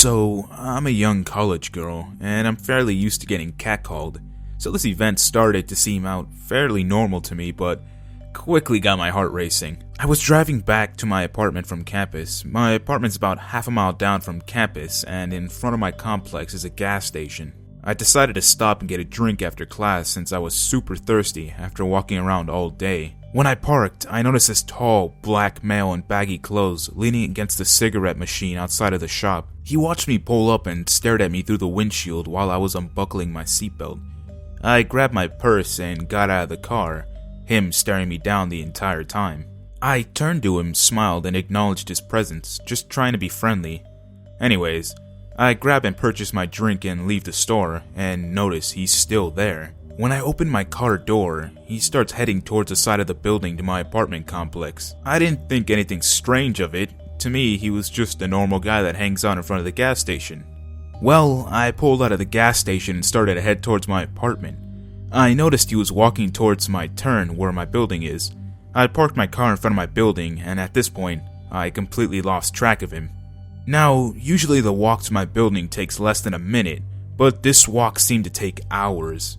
So, I'm a young college girl, and I'm fairly used to getting catcalled, so this event started to seem out fairly normal to me, but quickly got my heart racing. I was driving back to my apartment from campus. My apartment's about half a mile down from campus, and in front of my complex is a gas station. I decided to stop and get a drink after class since I was super thirsty after walking around all day. When I parked, I noticed this tall, black male in baggy clothes leaning against the cigarette machine outside of the shop. He watched me pull up and stared at me through the windshield while I was unbuckling my seatbelt. I grabbed my purse and got out of the car, him staring me down the entire time. I turned to him, smiled, and acknowledged his presence, just trying to be friendly. Anyways, I grab and purchase my drink and leave the store, and notice he's still there. When I open my car door, he starts heading towards the side of the building to my apartment complex. I didn't think anything strange of it. To me, he was just a normal guy that hangs out in front of the gas station. Well, I pulled out of the gas station and started to head towards my apartment. I noticed he was walking towards my turn where my building is. I parked my car in front of my building, and at this point, I completely lost track of him. Now, usually the walk to my building takes less than a minute, but this walk seemed to take hours.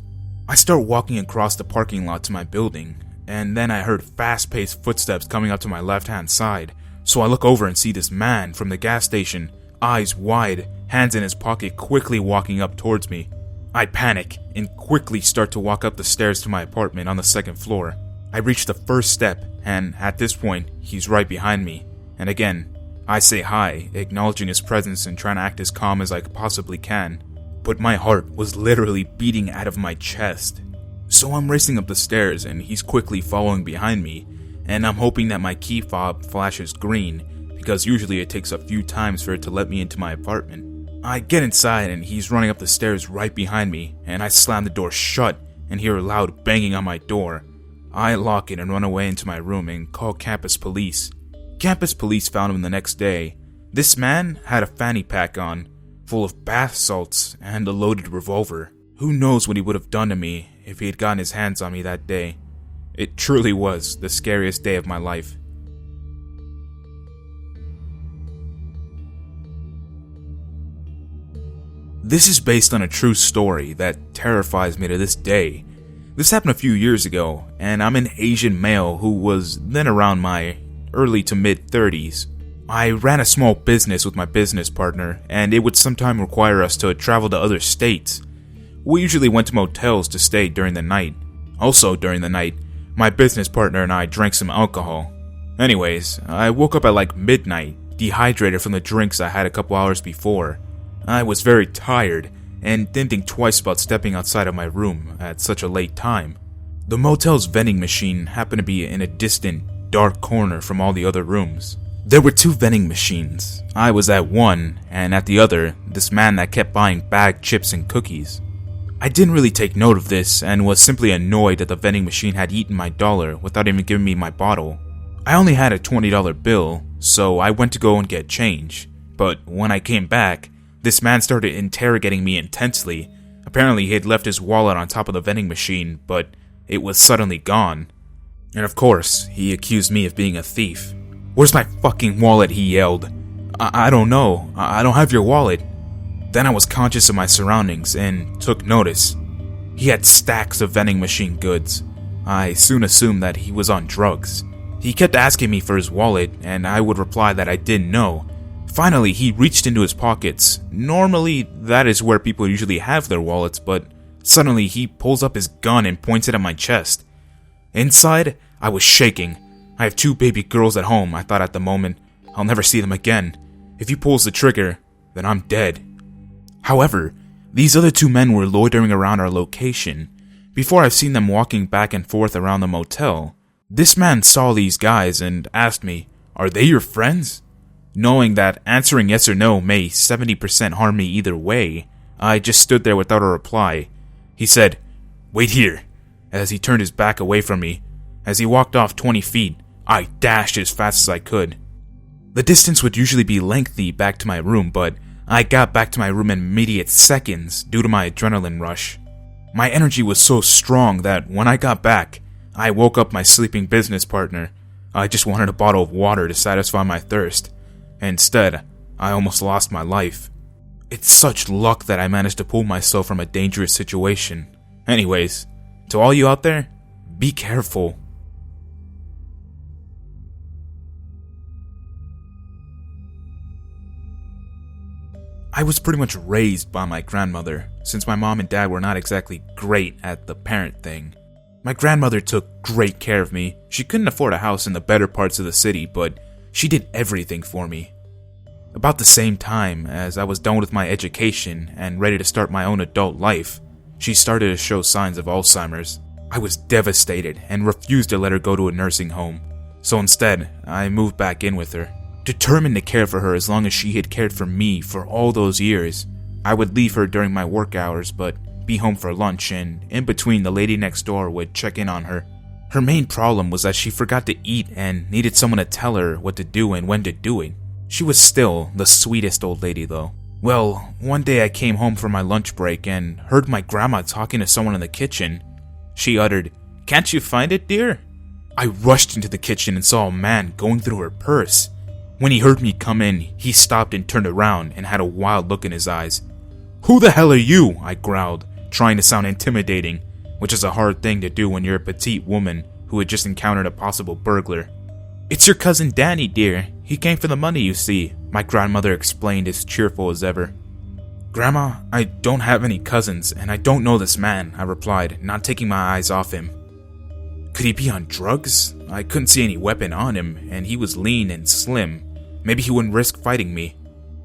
I start walking across the parking lot to my building, and then I heard fast-paced footsteps coming up to my left-hand side, so I look over and see this man from the gas station, eyes wide, hands in his pocket, quickly walking up towards me. I panic and quickly start to walk up the stairs to my apartment on the second floor. I reach the first step, and at this point, he's right behind me, and again, I say hi, acknowledging his presence and trying to act as calm as I possibly can. But my heart was literally beating out of my chest. So I'm racing up the stairs and he's quickly following behind me, and I'm hoping that my key fob flashes green, because usually it takes a few times for it to let me into my apartment. I get inside and he's running up the stairs right behind me, and I slam the door shut and hear a loud banging on my door. I lock it and run away into my room and call campus police. Campus police found him the next day. This man had a fanny pack on, full of bath salts and a loaded revolver. Who knows what he would have done to me if he had gotten his hands on me that day. It truly was the scariest day of my life. This is based on a true story that terrifies me to this day. This happened a few years ago, and I'm an Asian male who was then around my early to mid 30s. I ran a small business with my business partner, and it would sometimes require us to travel to other states. We usually went to motels to stay during the night. Also during the night, my business partner and I drank some alcohol. Anyways, I woke up at like midnight, dehydrated from the drinks I had a couple hours before. I was very tired, and didn't think twice about stepping outside of my room at such a late time. The motel's vending machine happened to be in a distant, dark corner from all the other rooms. There were two vending machines. I was at one, and at the other, this man that kept buying bagged chips and cookies. I didn't really take note of this, and was simply annoyed that the vending machine had eaten my dollar without even giving me my bottle. I only had a $20 bill, so I went to go and get change. But when I came back, this man started interrogating me intensely. Apparently he had left his wallet on top of the vending machine, but it was suddenly gone. And of course, he accused me of being a thief. "Where's my fucking wallet?" he yelled. I don't know. I don't have your wallet." Then I was conscious of my surroundings and took notice. He had stacks of vending machine goods. I soon assumed that he was on drugs. He kept asking me for his wallet, and I would reply that I didn't know. Finally, he reached into his pockets. Normally, that is where people usually have their wallets, but suddenly he pulls up his gun and points it at my chest. Inside, I was shaking. I have two baby girls at home, I thought at the moment. I'll never see them again. If he pulls the trigger, then I'm dead. However, these other two men were loitering around our location. Before I've seen them walking back and forth around the motel. This man saw these guys and asked me, "Are they your friends?" Knowing that answering yes or no may 70% harm me either way, I just stood there without a reply. He said, "Wait here," as he turned his back away from me. As he walked off 20 feet, I dashed as fast as I could. The distance would usually be lengthy back to my room, but I got back to my room in immediate seconds due to my adrenaline rush. My energy was so strong that when I got back, I woke up my sleeping business partner. I just wanted a bottle of water to satisfy my thirst. Instead, I almost lost my life. It's such luck that I managed to pull myself from a dangerous situation. Anyways, to all you out there, be careful. I was pretty much raised by my grandmother, since my mom and dad were not exactly great at the parent thing. My grandmother took great care of me. She couldn't afford a house in the better parts of the city, but she did everything for me. About the same time as I was done with my education and ready to start my own adult life, she started to show signs of Alzheimer's. I was devastated and refused to let her go to a nursing home. So instead, I moved back in with her. Determined to care for her as long as she had cared for me for all those years. I would leave her during my work hours, but be home for lunch, and in between, the lady next door would check in on her. Her main problem was that she forgot to eat and needed someone to tell her what to do and when to do it. She was still the sweetest old lady though. Well, one day I came home from my lunch break and heard my grandma talking to someone in the kitchen. She uttered, "Can't you find it, dear?" I rushed into the kitchen and saw a man going through her purse. When he heard me come in, he stopped and turned around and had a wild look in his eyes. "Who the hell are you?" I growled, trying to sound intimidating, which is a hard thing to do when you're a petite woman who had just encountered a possible burglar. "It's your cousin Danny, dear. He came for the money, you see," my grandmother explained as cheerful as ever. "Grandma, I don't have any cousins, and I don't know this man," I replied, not taking my eyes off him. Could he be on drugs? I couldn't see any weapon on him, and he was lean and slim. Maybe he wouldn't risk fighting me.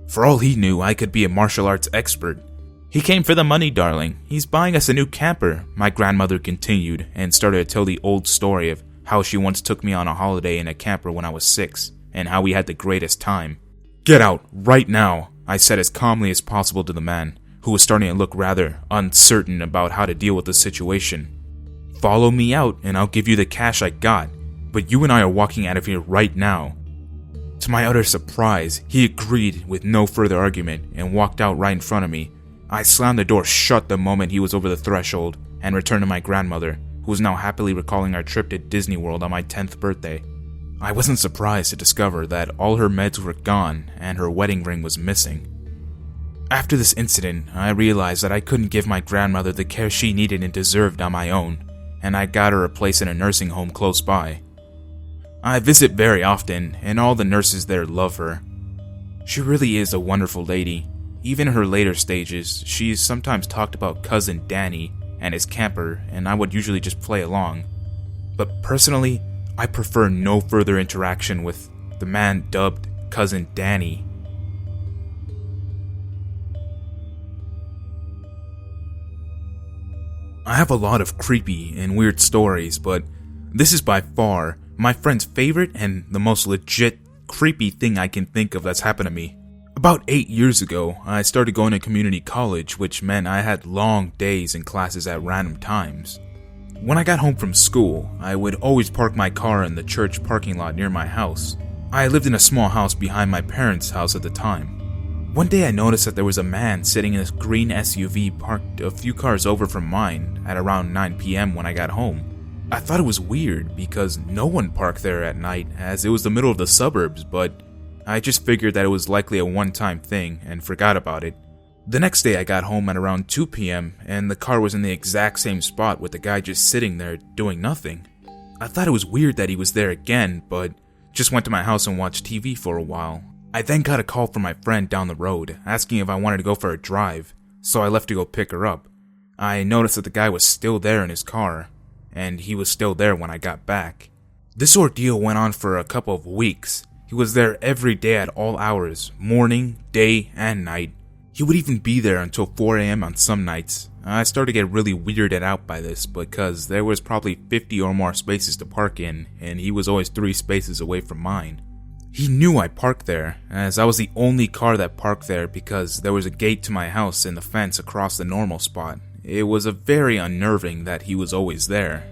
For all he knew, I could be a martial arts expert. "He came for the money, darling. He's buying us a new camper," my grandmother continued, and started to tell the old story of how she once took me on a holiday in a camper when I was 6, and how we had the greatest time. "Get out, right now," I said as calmly as possible to the man, who was starting to look rather uncertain about how to deal with the situation. "Follow me out, and I'll give you the cash I got, but you and I are walking out of here right now." To my utter surprise, he agreed with no further argument and walked out right in front of me. I slammed the door shut the moment he was over the threshold and returned to my grandmother, who was now happily recalling our trip to Disney World on my 10th birthday. I wasn't surprised to discover that all her meds were gone and her wedding ring was missing. After this incident, I realized that I couldn't give my grandmother the care she needed and deserved on my own, and I got her a place in a nursing home close by. I visit very often, and all the nurses there love her. She really is a wonderful lady. Even in her later stages, she's sometimes talked about cousin Danny and his camper, and I would usually just play along. But personally, I prefer no further interaction with the man dubbed Cousin Danny. I have a lot of creepy and weird stories, but this is by far my friend's favorite and the most legit creepy thing I can think of that's happened to me. About 8 years ago, I started going to community college, which meant I had long days and classes at random times. When I got home from school, I would always park my car in the church parking lot near my house. I lived in a small house behind my parents' house at the time. One day I noticed that there was a man sitting in this green SUV parked a few cars over from mine at around 9 p.m. when I got home. I thought it was weird because no one parked there at night as it was the middle of the suburbs, but I just figured that it was likely a one-time thing and forgot about it. The next day I got home at around 2 p.m. and the car was in the exact same spot with the guy just sitting there doing nothing. I thought it was weird that he was there again, but just went to my house and watched TV for a while. I then got a call from my friend down the road asking if I wanted to go for a drive, so I left to go pick her up. I noticed that the guy was still there in his car, and he was still there when I got back. This ordeal went on for a couple of weeks. He was there every day at all hours, morning, day, and night. He would even be there until 4 a.m. on some nights. I started to get really weirded out by this because there was probably 50 or more spaces to park in, and he was always 3 spaces away from mine. He knew I parked there, as I was the only car that parked there because there was a gate to my house and the fence across the normal spot. It was very unnerving that he was always there.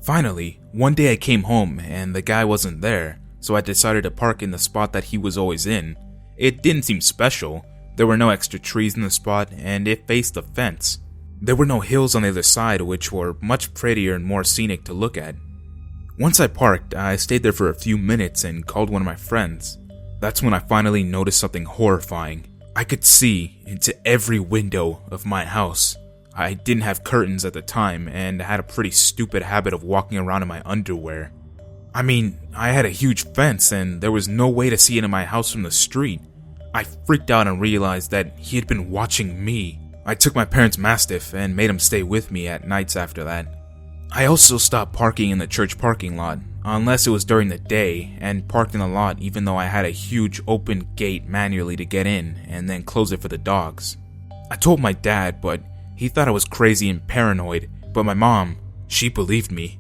Finally, one day I came home and the guy wasn't there, so I decided to park in the spot that he was always in. It didn't seem special. There were no extra trees in the spot, and it faced the fence. There were no hills on the other side, which were much prettier and more scenic to look at. Once I parked, I stayed there for a few minutes and called one of my friends. That's when I finally noticed something horrifying. I could see into every window of my house. I didn't have curtains at the time and had a pretty stupid habit of walking around in my underwear. I mean, I had a huge fence and there was no way to see into my house from the street. I freaked out and realized that he had been watching me. I took my parents' Mastiff and made him stay with me at nights after that. I also stopped parking in the church parking lot, unless it was during the day, and parked in the lot even though I had a huge open gate manually to get in and then close it for the dogs. I told my dad, but he thought I was crazy and paranoid, but my mom, she believed me.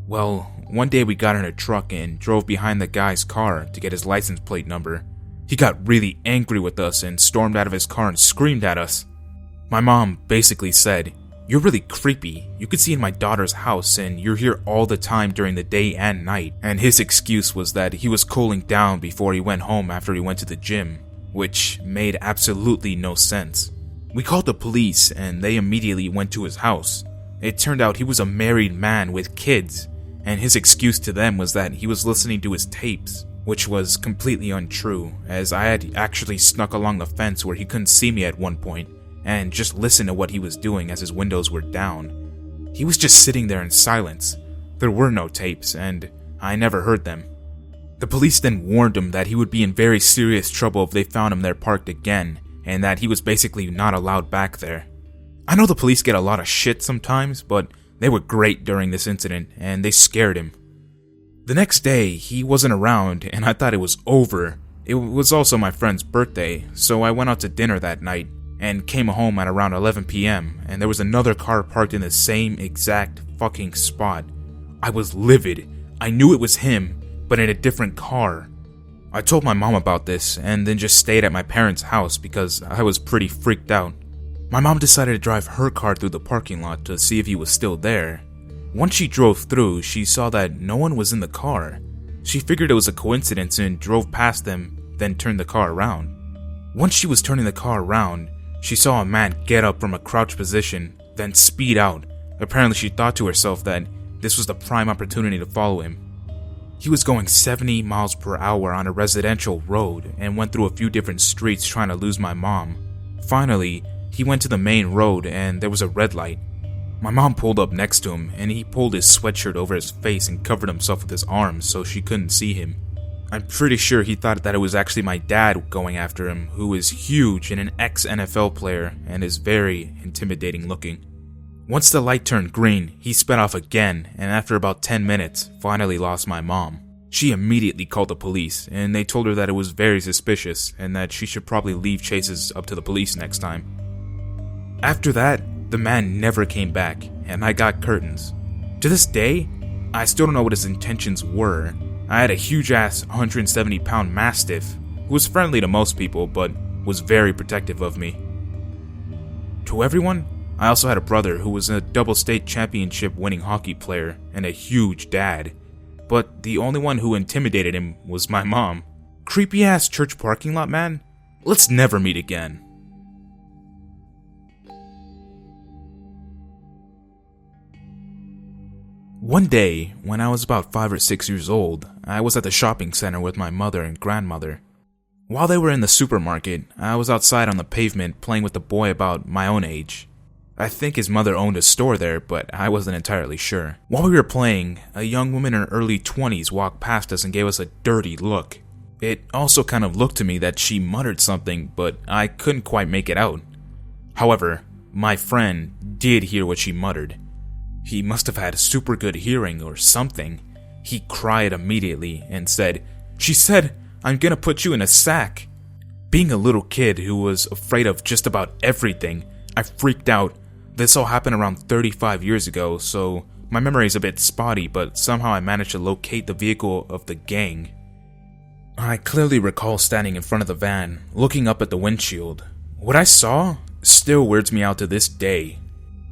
Well, one day we got in a truck and drove behind the guy's car to get his license plate number. He got really angry with us and stormed out of his car and screamed at us. My mom basically said, "You're really creepy. You could see in my daughter's house and you're here all the time during the day and night." And his excuse was that he was cooling down before he went home after he went to the gym, which made absolutely no sense. We called the police and they immediately went to his house. It turned out he was a married man with kids, and his excuse to them was that he was listening to his tapes, which was completely untrue, as I had actually snuck along the fence where he couldn't see me at one point, and just listened to what he was doing as his windows were down. He was just sitting there in silence. There were no tapes, and I never heard them. The police then warned him that he would be in very serious trouble if they found him there parked again, and that he was basically not allowed back there. I know the police get a lot of shit sometimes, but they were great during this incident, and they scared him. The next day, he wasn't around, and I thought it was over. It was also my friend's birthday, so I went out to dinner that night, and came home at around 11 p.m., and there was another car parked in the same exact fucking spot. I was livid. I knew it was him, but in a different car. I told my mom about this, and then just stayed at my parents' house because I was pretty freaked out. My mom decided to drive her car through the parking lot to see if he was still there. Once she drove through, she saw that no one was in the car. She figured it was a coincidence and drove past them, then turned the car around. Once she was turning the car around, she saw a man get up from a crouched position, then speed out. Apparently she thought to herself that this was the prime opportunity to follow him. He was going 70 miles per hour on a residential road and went through a few different streets trying to lose my mom. Finally, he went to the main road and there was a red light. My mom pulled up next to him and he pulled his sweatshirt over his face and covered himself with his arms so she couldn't see him. I'm pretty sure he thought that it was actually my dad going after him, who is huge and an ex-NFL player and is very intimidating looking. Once the light turned green, he sped off again, and after about 10 minutes, finally lost my mom. She immediately called the police, and they told her that it was very suspicious and that she should probably leave chases up to the police next time. After that, the man never came back, and I got curtains. To this day, I still don't know what his intentions were. I had a huge-ass 170-pound Mastiff, who was friendly to most people, but was very protective of me. To everyone, I also had a brother who was a double state championship winning hockey player and a huge dad, but the only one who intimidated him was my mom. Creepy-ass church parking lot man? Let's never meet again. One day, when I was about 5 or 6 years old, I was at the shopping center with my mother and grandmother. While they were in the supermarket, I was outside on the pavement playing with a boy about my own age. I think his mother owned a store there, but I wasn't entirely sure. While we were playing, a young woman in her early 20s walked past us and gave us a dirty look. It also kind of looked to me that she muttered something, but I couldn't quite make it out. However, my friend did hear what she muttered. He must have had super good hearing or something. He cried immediately and said, "She said, I'm gonna put you in a sack." Being a little kid who was afraid of just about everything, I freaked out. This all happened around 35 years ago, so my memory is a bit spotty, but somehow I managed to locate the vehicle of the gang. I clearly recall standing in front of the van, looking up at the windshield. What I saw still weirds me out to this day.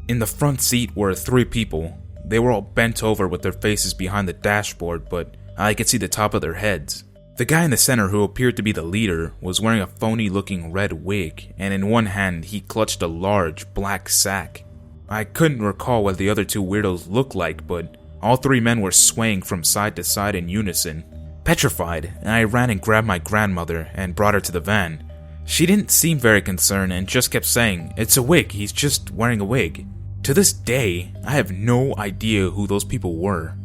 In the front seat were 3 people. They were all bent over with their faces behind the dashboard, but I could see the top of their heads. The guy in the center, who appeared to be the leader, was wearing a phony-looking red wig, and in one hand he clutched a large black sack. I couldn't recall what the other 2 weirdos looked like, but all 3 men were swaying from side to side in unison. Petrified, I ran and grabbed my grandmother and brought her to the van. She didn't seem very concerned and just kept saying, "It's a wig, he's just wearing a wig." To this day, I have no idea who those people were.